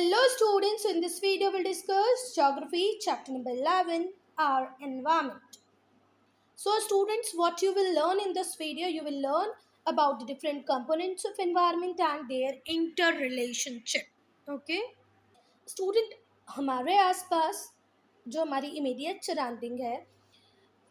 Hello students, in this video we'll discuss geography chapter number 11, our environment. So students, what you will learn in this video, you will learn about the different components of environment and their interrelationship. Okay? Student, हमारे आसपास जो हमारी immediate surrounding है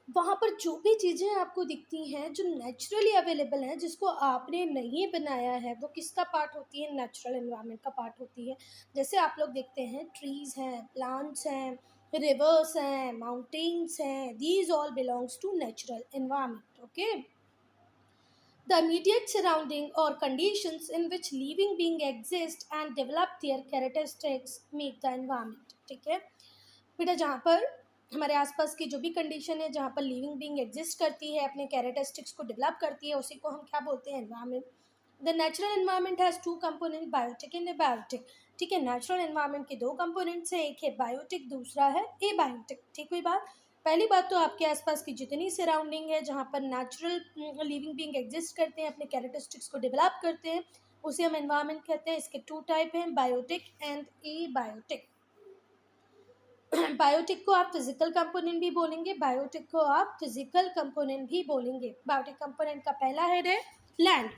वहाँ पर जो भी चीज़ें आपको दिखती हैं जो नेचुरली अवेलेबल हैं, जिसको आपने नहीं बनाया है, वो किसका पार्ट होती है? नेचुरल एनवायरनमेंट का पार्ट होती है। जैसे आप लोग देखते हैं ट्रीज़ हैं, प्लांट्स हैं, रिवर्स हैं, माउंटेन्स हैं, these all belongs to natural environment. Okay, the immediate surrounding or conditions in which living being exist and develop their characteristics make the environment। ठीक है बेटा, जहाँ पर हमारे आसपास की जो भी कंडीशन है, जहाँ पर लिविंग बीइंग एग्जिस्ट करती है, अपने कैरेक्टरिस्टिक्स को डेवलप करती है, उसी को हम क्या बोलते हैं? Environment. The natural environment has two component, biotic and abiotic. ठीक है, नेचुरल एनवायरनमेंट के दो कंपोनेंट्स हैं, एक है बायोटिक, दूसरा है एबायोटिक। ठीक हुई बात। पहली बात तो आपके आसपास की जितनी सराउंडिंग है जहाँ पर नेचुरल लिविंग बीइंग एग्जिस्ट करते हैं, अपने कैरेक्टरिस्टिक्स को डेवलप करते हैं, उसे हम एनवायरनमेंट कहते हैं। इसके टू टाइप हैं, बायोटिक एंड एबायोटिक। बायोटिक को आप फिजिकल कंपोनेंट भी बोलेंगे, बायोटिक को आप फिजिकल कंपोनेंट भी बोलेंगे। बायोटिक कंपोनेंट का पहला हेड है land.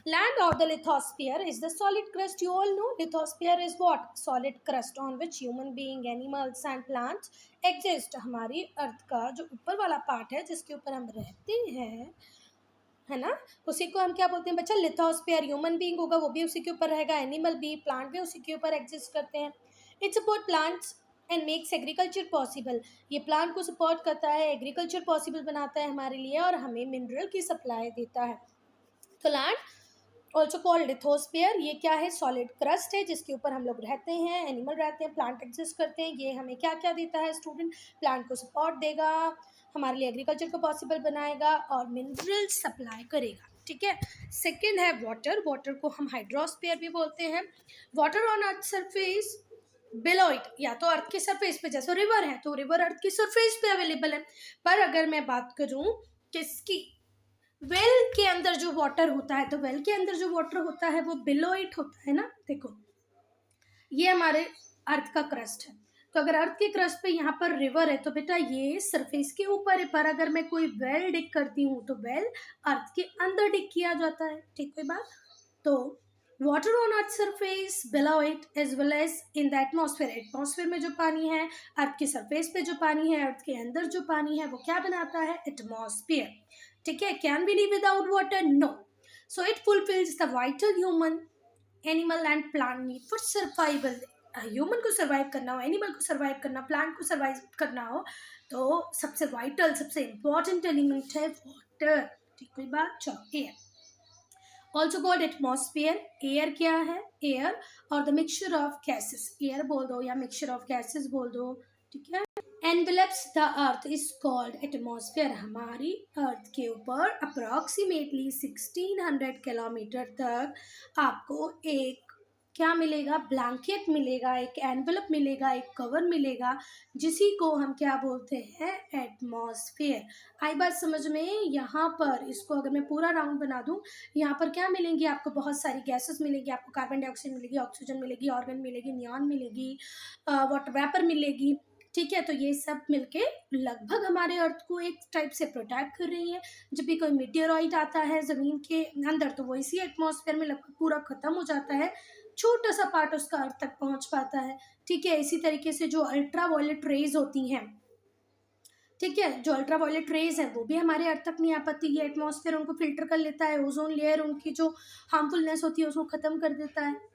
Land or the lithosphere is the solid crust. You all know lithosphere is what? Solid crust on which human being, animals and plants exist. हमारी अर्थ का जो ऊपर वाला पार्ट है जिसके ऊपर हम रहते हैं, है ना, उसी को हम क्या बोलते हैं बच्चा? लिथोस्फीयर। ह्यूमन बीइंग होगा वो भी उसी के ऊपर रहेगा, एनिमल भी, प्लांट भी उसी के ऊपर एग्जिस्ट करते हैं। It support plants and makes agriculture possible. ये प्लांट को सपोर्ट करता है, एग्रीकल्चर पॉसिबल बनाता है हमारे लिए और हमें मिनरल की सप्लाई देता है। तो लैंड ऑल्सो कॉल्ड लिथोस्फीयर, ये क्या है? सॉलिड क्रस्ट है जिसके ऊपर हम लोग रहते हैं, एनिमल रहते हैं, प्लांट एग्जिस्ट करते हैं। ये हमें क्या क्या देता है स्टूडेंट? प्लांट को सपोर्ट देगा, हमारे लिए एग्रीकल्चर को पॉसिबल बनाएगा और मिनरल सप्लाई करेगा। ठीक है। सेकेंड है वाटर। वाटर को हम हाइड्रोस्फीयर भी बोलते हैं। Water on earth surface below it, या तो अर्थ के सरफेस पे, जैसे रिवर है तो रिवर अर्थ की सरफेस पे अवेलेबल है। पर अगर मैं बात करूं किसकी, वेल के अंदर जो वाटर होता है, तो वेल के अंदर जो वाटर होता है वो बिलो इट होता है ना। देखो, ये हमारे अर्थ का क्रस्ट है, तो अगर अर्थ के क्रस्ट पे यहाँ पर रिवर है तो बेटा ये सरफेस के ऊपर है। पर अगर मैं कोई वेल डिग करती हूँ तो वेल अर्थ के अंदर डिग किया जाता है। ठीक है बात। तो water on earth surface, below it, as well as in the atmosphere. Atmosphere में जो पानी है, अर्थ के सरफेस पे जो पानी है, अर्थ के अंदर जो पानी है, वो क्या बनाता है? एटमॉस्फेयर। ठीक है। Can we live without water? No. So it fulfils the vital human, animal and plant need for survival. Human को सर्वाइव करना हो, एनिमल को सर्वाइव करना, प्लांट को सर्वाइव करना हो, तो सबसे वाइटल, सबसे इंपॉर्टेंट एलिमेंट है वाटर। ठीक कोई बात? चलो, air also called atmosphere. Air क्या है? एयर और the mixture of gases, air बोल दो या मिक्सचर ऑफ गैसेस बोल दो। ठीक है। Envelopes the earth is called atmosphere. हमारी अर्थ के ऊपर अप्रॉक्सीमेटली 1600 किलोमीटर तक आपको एक क्या मिलेगा? ब्लैंकेट मिलेगा, एक एनवेलप मिलेगा, एक कवर मिलेगा, जिसी को हम क्या बोलते हैं? एटमॉस्फेयर। आई बात समझ में? यहाँ पर इसको अगर मैं पूरा राउंड बना दूँ, यहाँ पर क्या मिलेंगी आपको? बहुत सारी गैसेस मिलेगी आपको, कार्बन डाइऑक्साइड मिलेगी, ऑक्सीजन मिलेगी, ऑर्गन मिलेगी, नियॉन मिलेगी, वाटर वेपर मिलेगी। ठीक है। तो ये सब मिलके लगभग हमारे अर्थ को एक टाइप से प्रोटेक्ट कर रही है। जब भी कोई मीटियोराइट आता है ज़मीन के अंदर तो वो इसी एटमॉस्फेयर में लगभग पूरा ख़त्म हो जाता है, छोटा सा पार्ट उसका अर्थ तक पहुंच पाता है। ठीक है। इसी तरीके से जो अल्ट्रा वायलेट रेज होती हैं, ठीक है, जो अल्ट्रा वायलेट रेज हैं वो भी हमारे अर्थ तक नहीं आ पाती। ये एटमॉस्फेयर उनको फिल्टर कर लेता है, ओजोन लेयर उनकी जो हार्मफुलनेस होती है उसको ख़त्म कर देता है।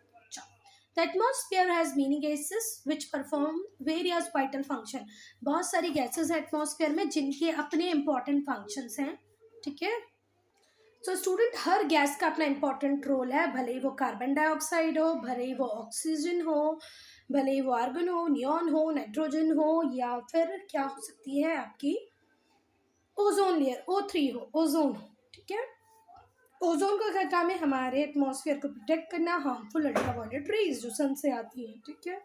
The atmosphere has many gases which perform various vital function। बहुत सारी गैसेस है एटमॉस्फेयर में जिनके अपने इंपॉर्टेंट फंक्शंस हैं। ठीक है। तो स्टूडेंट, हर गैस का अपना इंपॉर्टेंट रोल है, भले ही वो कार्बन डाइऑक्साइड हो, भले ही वो ऑक्सीजन हो, भले ही वो आर्गन हो, नियॉन हो, नाइट्रोजन हो, या फिर क्या हो सकती है आपकी ओजोन लेयर, O3 हो, ओजोन हो। ठीक है। ओजोन का क्या काम है? हमारे एटमॉस्फेयर को प्रोटेक्ट करना हार्मफुल अल्ट्रावायलेट रेज जो सन से आती है। ठीक है।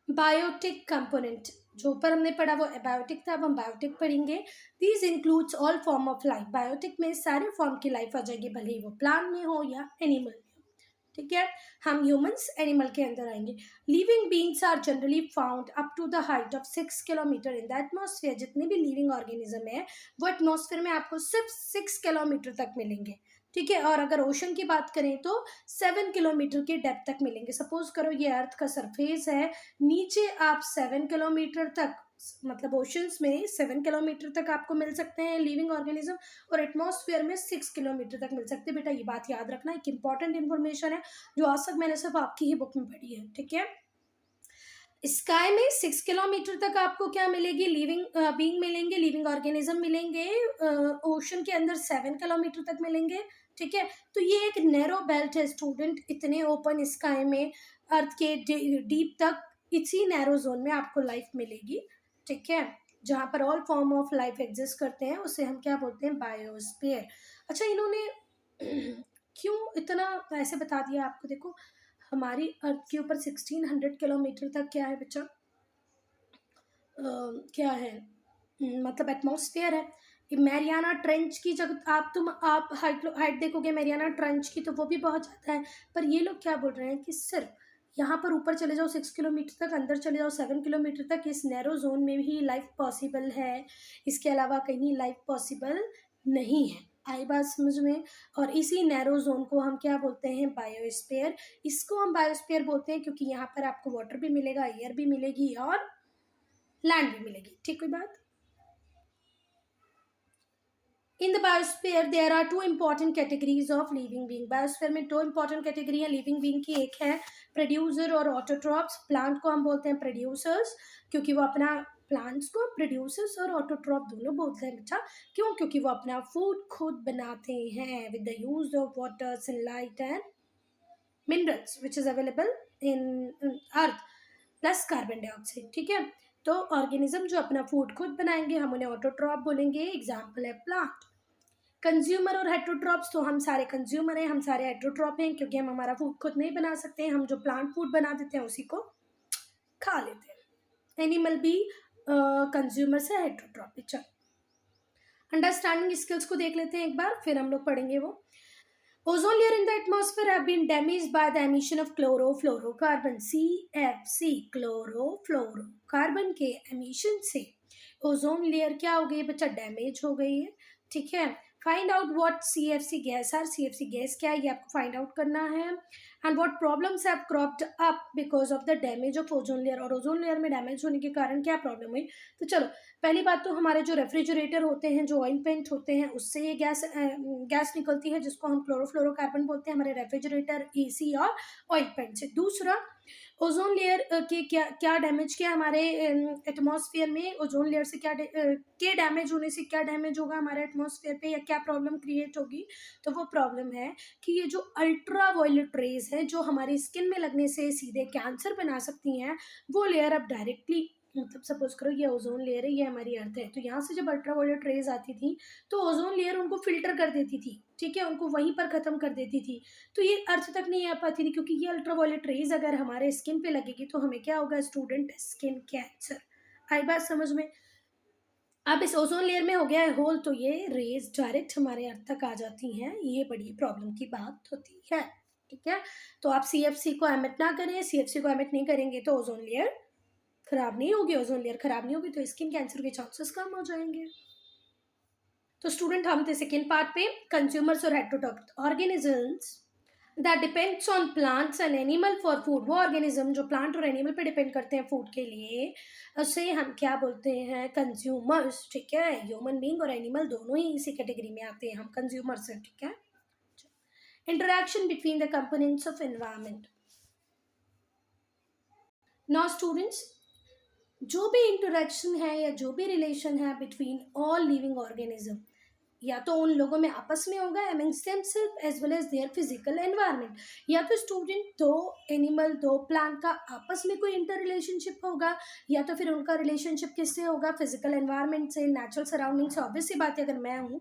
बायोटिक कंपोनेंट, जो ऊपर हमने पढ़ा वो एबायोटिक था, अब हम बायोटिक पढ़ेंगे। These includes all form of life. Biotic में सारे फॉर्म की लाइफ आ जाएगी, भले ही वो प्लांट में हो या एनिमल में हो। ठीक है, हम ह्यूमंस एनिमल के अंदर आएंगे। Living beings are generally found up to the height of 6 kilometre in the atmosphere. जितने भी लिविंग ऑर्गेनिज्म है वो एटमॉस्फेयर में आपको सिर्फ 6 किलोमीटर तक मिलेंगे, ठीक है। और अगर ओशन की बात करें तो 7 किलोमीटर के डेप्थ तक मिलेंगे। सपोज करो ये अर्थ का सरफेस है, नीचे आप 7 किलोमीटर तक, मतलब ओशंस में 7 किलोमीटर तक आपको मिल सकते हैं लिविंग ऑर्गेनिज्म, और एटमॉस्फेयर में 6 किलोमीटर तक मिल सकते हैं। बेटा ये बात याद रखना, एक इंपॉर्टेंट इन्फॉर्मेशन है जो आज तक मैंने सिर्फ आपकी ही बुक में पढ़ी है, ठीक है। स्काई में 6 किलोमीटर तक आपको क्या मिलेगी, लिविंग बीइंग मिलेंगे, लिविंग ऑर्गेनिज्म मिलेंगे। ओशन के अंदर 7 किलोमीटर तक मिलेंगे, ठीक है। तो ये एक नैरो बेल्ट है स्टूडेंट, इतने ओपन स्काई में अर्थ के डीप तक इसी नैरो जोन में आपको लाइफ मिलेगी, ठीक है। जहाँ पर all form of life exist करते हैं उसे हम क्या बोलते हैं, बायोस्फीयर। अच्छा इन्होंने क्यों इतना ऐसे बता दिया आपको, देखो हमारी अर्थ के ऊपर 1600 किलोमीटर तक क्या है बच्चा, क्या है, मतलब एटमॉस्फेयर है। मैरियाना ट्रेंच की जब आप हाइट देखोगे मैरियाना ट्रेंच की तो वो भी बहुत ज़्यादा है, पर ये लोग क्या बोल रहे हैं कि सिर्फ यहाँ पर ऊपर चले जाओ 6 किलोमीटर तक, अंदर चले जाओ 7 किलोमीटर तक, इस नैरो जोन में ही लाइफ पॉसिबल है, इसके अलावा कहीं लाइफ पॉसिबल नहीं है। आई बात समझ में। और इसी नैरो जोन को हम क्या बोलते हैं, बायोस्फीयर। इसको हम बायोस्फीयर बोलते हैं क्योंकि यहाँ पर आपको वाटर भी मिलेगा, एयर भी मिलेगी और लैंड भी मिलेगी, ठीक कोई बात। In the biosphere there are 2 important categories of living being. Biosphere में 2 इंपॉर्टेंट कैटेगरी है लिविंग बीइंग की, एक है प्रोड्यूसर और ऑटोट्रॉप्स। प्लांट को हम बोलते हैं प्रोड्यूसर्स क्योंकि वो अपना, प्लांट्स को प्रोड्यूसर्स और ऑटोट्रॉप दोनों बोलते हैं बच्चा, क्यों, क्योंकि वो अपना फूड खुद बनाते हैं with the use of water, sunlight and minerals which is available in earth plus carbon dioxide, ठीक है। तो ऑर्गेनिज्म जो अपना फूड खुद बनाएंगे हम उन्हें ऑटोट्रॉप बोलेंगे। एग्जाम्पल है प्लांट। कंज्यूमर और हेट्रोट्रॉप्स, तो हम सारे कंज्यूमर हैं, हम सारे हेट्रोट्रॉप हैं क्योंकि हम हमारा फूड खुद नहीं बना सकते हैं, हम जो प्लांट फूड बना देते हैं उसी को खा लेते हैं। एनिमल भी कंज्यूमर से हेट्रोट्रॉप। चलो अंडरस्टैंडिंग स्किल्स को देख लेते हैं एक बार, फिर हम लोग पढ़ेंगे वो। Ozone layer in the atmosphere have been damaged by the emission of chlorofluorocarbon, CFC, chlorofluorocarbon के एमिशन से ओजोन लेयर क्या हो गई बच्चा, डैमेज हो गई है, ठीक है। Find out what CFC gas are, CFC gas क्या है ये आपको फाइंड आउट करना है। And what problems have cropped up because of the damage of ozone layer, और ओजोन लेयर में डैमेज होने के कारण क्या प्रॉब्लम हुई। तो चलो पहली बात तो हमारे जो रेफ्रिजरेटर होते हैं, जो ऑयल पेंट होते हैं, उससे ये गैस निकलती है जिसको हम क्लोरोफ्लोरोकार्बन बोलते हैं, हमारे रेफ्रिजरेटर, AC और ऑयल पेंट से। दूसरा ओजोन लेयर के क्या डैमेज किया हमारे एटमॉस्फेयर में, ओजोन लेयर से के डैमेज होने से क्या डैमेज होगा हमारे एटमॉस्फेयर पे, या क्या प्रॉब्लम क्रिएट होगी। तो वो प्रॉब्लम है कि ये जो अल्ट्रा वायलेट रेज है जो हमारी स्किन में लगने से सीधे कैंसर बना सकती हैं, वो लेयर अब डायरेक्टली, मतलब सपोज करो ये ओजोन लेयर है, ये हमारी अर्थ है, तो यहाँ से जब अल्ट्रावायलेट रेज आती थी तो ओजोन लेयर उनको फिल्टर कर देती थी, ठीक है, उनको वहीं पर ख़त्म कर देती थी, तो ये अर्थ तक नहीं आ पाती थी क्योंकि ये अल्ट्रावायलेट रेज अगर हमारे स्किन पे लगेगी तो हमें क्या होगा स्टूडेंट, स्किन कैंसर। आई बात समझ में। अब इस ओजोन लेयर में हो गया है होल, तो ये रेज डायरेक्ट हमारे अर्थ तक आ जाती हैं, ये बड़ी प्रॉब्लम की बात होती है, ठीक है। तो आप CFC को एमिट ना करें, CFC को एमिट नहीं करेंगे तो ओजोन लेयर खराब नहीं होगी, ओजोन लेयर खराब नहीं होगी तो स्किन कैंसर के चांसेस कम हो जाएंगे। तो स्टूडेंट हम थे सेकेंड पार्ट पे, कंज्यूमर्स और heterotroph organisms that depends on plants and animal for food. वो ऑर्गेनिज्म जो प्लांट और एनिमल पे डिपेंड करते हैं फूड के लिए, उसे हम क्या बोलते हैं, कंज्यूमर्स, ठीक है। ह्यूमन बींग और एनिमल दोनों ही इसी कैटेगरी में आते हैं, हम कंज्यूमर्स हैं, ठीक है। Interaction between the components of environment. Now students, जो भी इंटरेक्शन है या जो भी रिलेशन है बिटवीन ऑल लिविंग ऑर्गेनिज्म, या तो उन लोगों में आपस में होगा amongst themselves as well as their physical environment, या तो स्टूडेंट दो एनिमल, दो प्लांट का आपस में कोई इंटर रिलेशनशिप होगा, या तो फिर उनका रिलेशनशिप किससे होगा, फिजिकल एनवायरनमेंट से, नेचुरल सराउंडिंग से। ऑब्वियस सी बात है, अगर मैं हूँ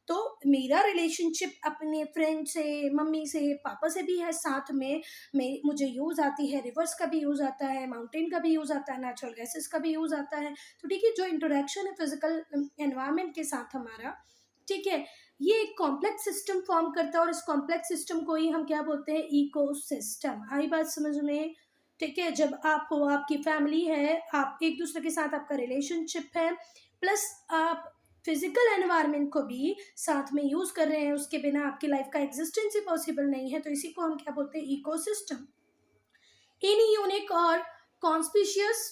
तो मेरा रिलेशनशिप अपने फ्रेंड से, मम्मी से, पापा से भी है, साथ में मुझे यूज़ आती है, रिवर्स का भी यूज़ आता है, माउंटेन का भी यूज़ आता है, नेचुरल गैसेस का भी यूज़ आता है। तो ठीक है, जो इंटरेक्शन है फिजिकल एनवायरनमेंट के साथ हमारा, ठीक है, ये एक कॉम्प्लेक्स सिस्टम फॉर्म करता है और इस कॉम्प्लेक्स सिस्टम को ही हम क्या बोलते हैं, इकोसिस्टम। आई बात समझ में? ठीक है, जब आप हो, आपकी फैमिली है, आप एक दूसरे के साथ आपका रिलेशनशिप है, प्लस आप फिजिकल एनवायरनमेंट को भी साथ में यूज कर रहे हैं, उसके बिना आपकी लाइफ का एग्जिस्टेंस ही पॉसिबल नहीं है, तो इसी को हम क्या बोलते हैं, इकोसिस्टम। इन यूनिक और conspicuous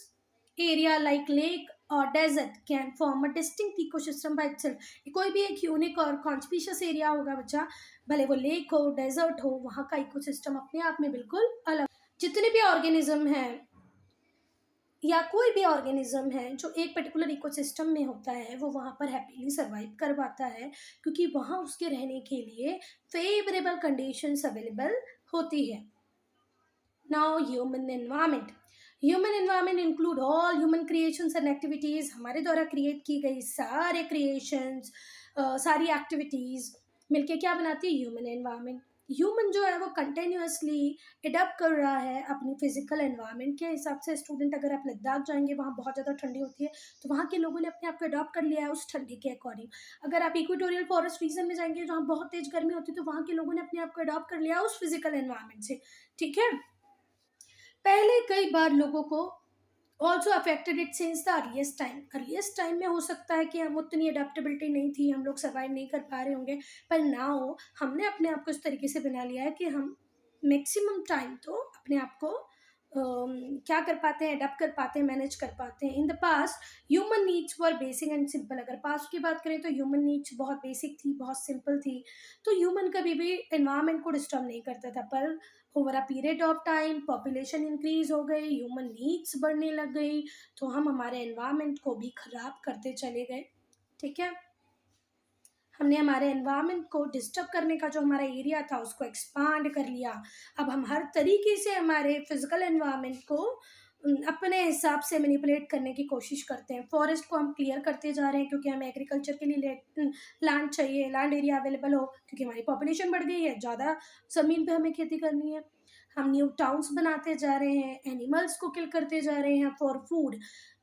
area like lake or desert can form a distinct ecosystem by itself। कोई भी एक यूनिक और कॉन्स्पिशियस एरिया होगा बच्चा, भले वो लेक हो, डेजर्ट हो, वहाँ का इकोसिस्टम अपने आप में बिल्कुल अलग। जितने भी ऑर्गेनिज्म हैं या कोई भी ऑर्गेनिज्म है जो एक पर्टिकुलर इकोसिस्टम में होता है, वो वहाँ पर हैप्पीली सर्वाइव कर पाता है, क्योंकि वहाँ उसके रहने के लिए फेवरेबल कंडीशंस अवेलेबल होती है। Now human environment. Human environment include all human creations and activities. हमारे द्वारा क्रिएट की गई सारे क्रिएशंस, सारी एक्टिविटीज़ मिलके क्या बनाती है, ह्यूमन एनवायरमेंट। ह्यूमन जो है वो कंटिन्यूसली एडप्ट कर रहा है अपनी फिजिकल एनवायरनमेंट के हिसाब से। स्टूडेंट, अगर आप लद्दाख जाएंगे, वहाँ बहुत ज़्यादा ठंडी होती है, तो वहाँ के लोगों ने अपने आप को अडॉप्ट कर लिया है उस ठंडी के अकॉर्डिंग। अगर आप इक्वेटोरियल फॉरेस्ट रीजन में जाएंगे जहाँ बहुत तेज गर्मी होती है, तो वहाँ के लोगों ने अपने आप को अडॉप्ट कर लिया है उस फिजिकल एनवायरनमेंट से। ठीक है, पहले कई बार लोगों को also affected it since the earliest time. Earliest time में हो सकता है कि हम उतनी अडेप्टेबिलिटी नहीं थी, हम लोग सर्वाइव नहीं कर पा रहे होंगे, पर नाउ हमने अपने आप को इस तरीके से बना लिया है कि हम मैक्सिमम टाइम तो अपने आप को क्या कर पाते हैं, अडेप्ट कर पाते हैं, मैनेज कर पाते हैं। In the past human needs were basic and simple. अगर पास्ट की बात करें तो ह्यूमन नीड्स बहुत बेसिक थी, बहुत सिंपल थी, तो ह्यूमन कभी भी एनवायरनमेंट को डिस्टर्ब नहीं करता था। पर over a period of time population increase हो गई, ह्यूमन नीड्स बढ़ने लग गई, तो हम हमारे एनवायरनमेंट को भी खराब करते चले गए। ठीक है, हमने हमारे एनवायरनमेंट को डिस्टर्ब करने का जो हमारा एरिया था उसको एक्सपांड कर लिया। अब हम हर तरीके से हमारे फिजिकल एनवायरनमेंट को अपने हिसाब से मैनिपुलेट करने की कोशिश करते हैं। फॉरेस्ट को हम क्लियर करते जा रहे हैं क्योंकि हमें एग्रीकल्चर के लिए लैंड चाहिए, लैंड एरिया अवेलेबल हो, क्योंकि हमारी पॉपुलेशन बढ़ गई है, ज़्यादा ज़मीन पे हमें खेती करनी है। हम न्यू टाउन्स बनाते जा रहे हैं, एनिमल्स को किल करते जा रहे हैं फॉर फूड।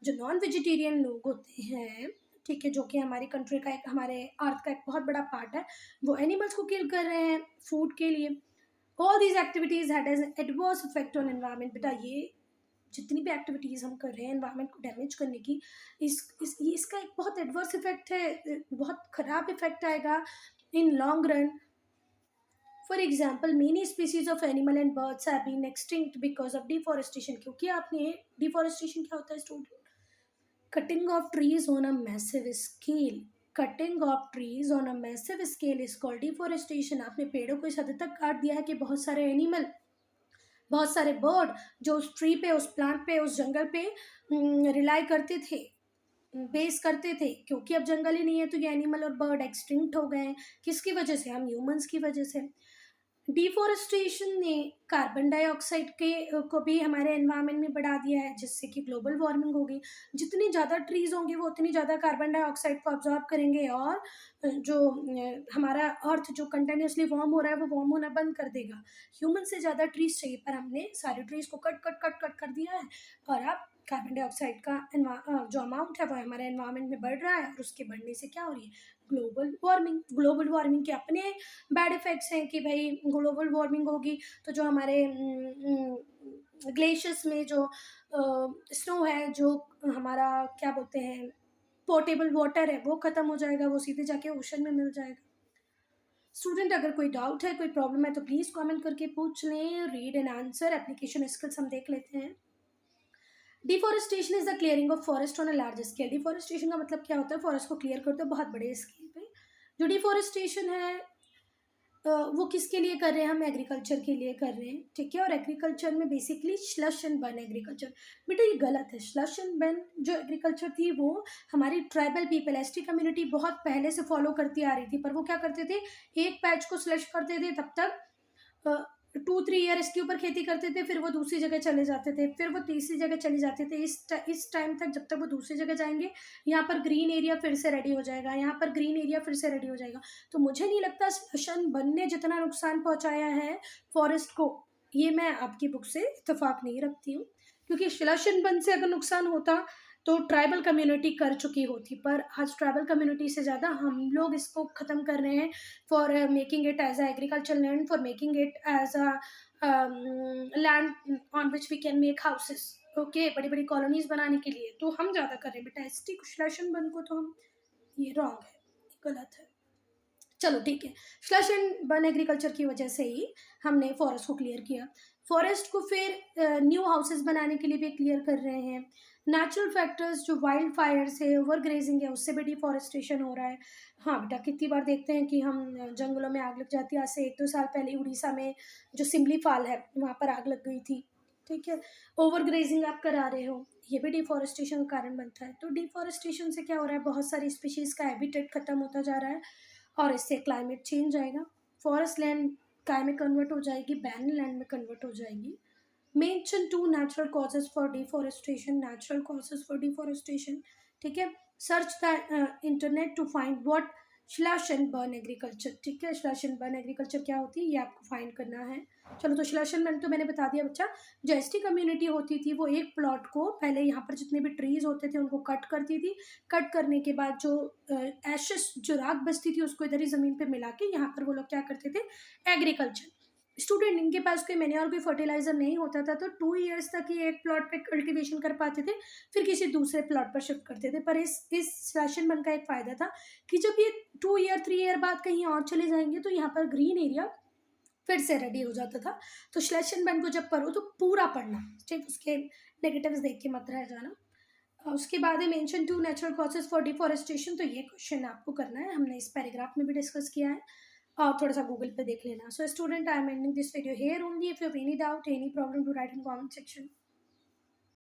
जो नॉन वेजिटेरियन लोग होते हैं, ठीक है, जो कि हमारी कंट्री का एक, हमारे अर्थ का एक बहुत बड़ा पार्ट है, वो एनिमल्स को किल कर रहे हैं फूड के लिए। All these activities had as adverse effect on environment. बेटा, ये जितनी भी एक्टिविटीज़ हम कर रहे हैं एनवायरनमेंट को डैमेज करने की, इसका एक बहुत एडवर्स इफेक्ट है, बहुत ख़राब इफेक्ट आएगा in long run. For example, many species of animal and birds have been extinct because of deforestation. क्योंकि आपने, डिफॉरेस्टेशन क्या होता है student? Cutting of trees on a massive scale. Cutting of trees on a massive scale is called deforestation. आपने पेड़ों को इस हद तक काट दिया है कि बहुत सारे एनिमल, बहुत सारे बर्ड जो उस ट्री पे, उस प्लांट पे, उस जंगल पे रिलाई करते थे, बेस करते थे, क्योंकि अब जंगल ही नहीं है तो ये एनिमल और बर्ड एक्सटिंक्ट हो गए हैं। किसकी वजह से? हम ह्यूमंस की वजह से। डिफॉरेस्टेशन ने कार्बन डाइऑक्साइड के को भी हमारे एनवायरनमेंट में बढ़ा दिया है, जिससे कि ग्लोबल वार्मिंग होगी। जितनी ज़्यादा ट्रीज होंगे वो उतनी ज़्यादा कार्बन डाइऑक्साइड को ऑब्जॉर्व करेंगे, और जो हमारा अर्थ जो कंटिन्यूसली वार्म हो रहा है वो वार्म होना बंद कर देगा। ह्यूमन से ज़्यादा ट्रीज चाहिए, पर हमने सारे ट्रीज को कट कट कट कट कर दिया है, और अब कार्बन डाइऑक्साइड का जो अमाउंट है वो हमारे एनवायरनमेंट में बढ़ रहा है, और उसके बढ़ने से क्या हो रही है? Global warming. ग्लोबल वार्मिंग के अपने बैड इफ़ेक्ट्स हैं कि भाई ग्लोबल वार्मिंग होगी तो जो हमारे ग्लेशियर्स में जो स्नो है, जो हमारा क्या बोलते हैं, पोर्टेबल वाटर है, वो ख़त्म हो जाएगा, वो सीधे जाके ओशन में मिल जाएगा। स्टूडेंट, अगर कोई डाउट है, कोई प्रॉब्लम है, तो प्लीज़ कमेंट करके पूछ लें। Read and answer application skills हम देख लेते हैं। Deforestation is the clearing of forest on a large scale. Deforestation का मतलब क्या होता है? फॉरेस्ट को क्लियर करते हैं बहुत बड़े स्केल पे। जो डिफॉरेस्टेशन है वो किसके लिए कर रहे हैं? हम एग्रीकल्चर के लिए कर रहे हैं, ठीक है। और एग्रीकल्चर में basically slash and burn agriculture. बेटा, ये गलत है। स्लश एंड बर्न जो एग्रीकल्चर थी वो हमारी ट्राइबल पीपल, एसटी कम्युनिटी बहुत पहले से फॉलो करती आ रही थी। पर वो क्या करते थे? एक पैच को स्लश करते थे, तब तक 2-3 ईयर इसके ऊपर खेती करते थे, फिर वो दूसरी जगह चले जाते थे, फिर वो तीसरी जगह चले जाते थे। इस टाइम तक, जब तक वो दूसरी जगह जाएंगे, यहाँ पर ग्रीन एरिया फिर से रेडी हो जाएगा, यहाँ पर ग्रीन एरिया फिर से रेडी हो जाएगा। तो मुझे नहीं लगता स्लशन वन ने जितना नुकसान पहुँचाया है फॉरेस्ट को, ये मैं आपकी बुक से इत्तेफाक नहीं रखती हूँ, क्योंकि स्लशन वन से अगर नुकसान होता तो ट्राइबल कम्युनिटी कर चुकी होती, पर आज ट्राइबल कम्युनिटी से ज़्यादा हम लोग इसको ख़त्म कर रहे हैं for making it as a agriculture land, for making it as a land on which we can make houses. Okay, बड़ी बड़ी कॉलोनीज बनाने के लिए तो हम ज़्यादा कर रहे हैं बेटा। एसटी कुशलाशन बन को तो हम, ये रॉन्ग है, गलत है। चलो ठीक है, स्लश एंड बर्न एग्रीकल्चर की वजह से ही हमने फॉरेस्ट को क्लियर किया। फॉरेस्ट को फिर न्यू हाउसेस बनाने के लिए भी क्लियर कर रहे हैं। नेचुरल फैक्टर्स जो वाइल्ड फायर्स है, ओवर ग्रेजिंग है, उससे भी डिफॉरेस्टेशन हो रहा है। हाँ बेटा, कितनी बार देखते हैं कि हम जंगलों में आग लग जाती है। आज से 1-2 साल पहले उड़ीसा में जो सिमली फाल है वहाँ पर आग लग गई थी। ठीक है, ओवर ग्रेजिंग आप करा रहे हो, ये भी डिफॉरेस्टेशन का कारण बनता है। तो डिफॉरेस्टेशन से क्या हो रहा है, बहुत सारी स्पीशीज़ का हैबिटेट खत्म होता जा रहा है और इससे क्लाइमेट चेंज आएगा। फॉरेस्ट लैंड काय में कन्वर्ट हो जाएगी, बैरन लैंड में कन्वर्ट हो जाएगी। Mention 2 natural causes for deforestation, natural causes for deforestation. ठीक है, search the internet to find what slash and burn agriculture. ठीक है, स्लैश एंड बर्न एग्रीकल्चर क्या होती है ये आपको फाइंड करना है। चलो, तो स्लैश एंड बर्न तो मैंने बता दिया बच्चा। जो एसटी कम्युनिटी होती थी वो एक प्लॉट को पहले यहाँ पर जितने भी ट्रीज होते थे उनको कट करती थी। कट करने के बाद जो एशेस, जो राख बचती थी, उसको इधर ही ज़मीन पे मिला के यहाँ पर वो लोग क्या करते थे, एग्रीकल्चर। स्टूडेंट, इनके पास कोई मैन्योर कोई फर्टिलाइजर नहीं होता था तो 2 ईयर्स तक ये एक प्लॉट पे कल्टीवेशन कर पाते थे, फिर किसी दूसरे प्लॉट पर शिफ्ट करते थे। पर इस राशन बन का एक फ़ायदा था कि जब ये 2 ईयर 3 ईयर बाद कहीं और चले जाएंगे तो यहाँ पर ग्रीन एरिया फिर से रेडी हो जाता था। तो स्लेशन बन को जब पढ़ो तो पूरा पढ़ना, ठीक, उसके नेगेटिव्स देख के मत रह जाना। उसके बाद है mention 2 natural causes for deforestation. तो ये क्वेश्चन आपको करना है, हमने इस पैराग्राफ में भी डिस्कस किया है और थोड़ा सा गूगल पे देख लेना। So student, I am ending this video here only. If you have any doubt, any problem, to write in comment section.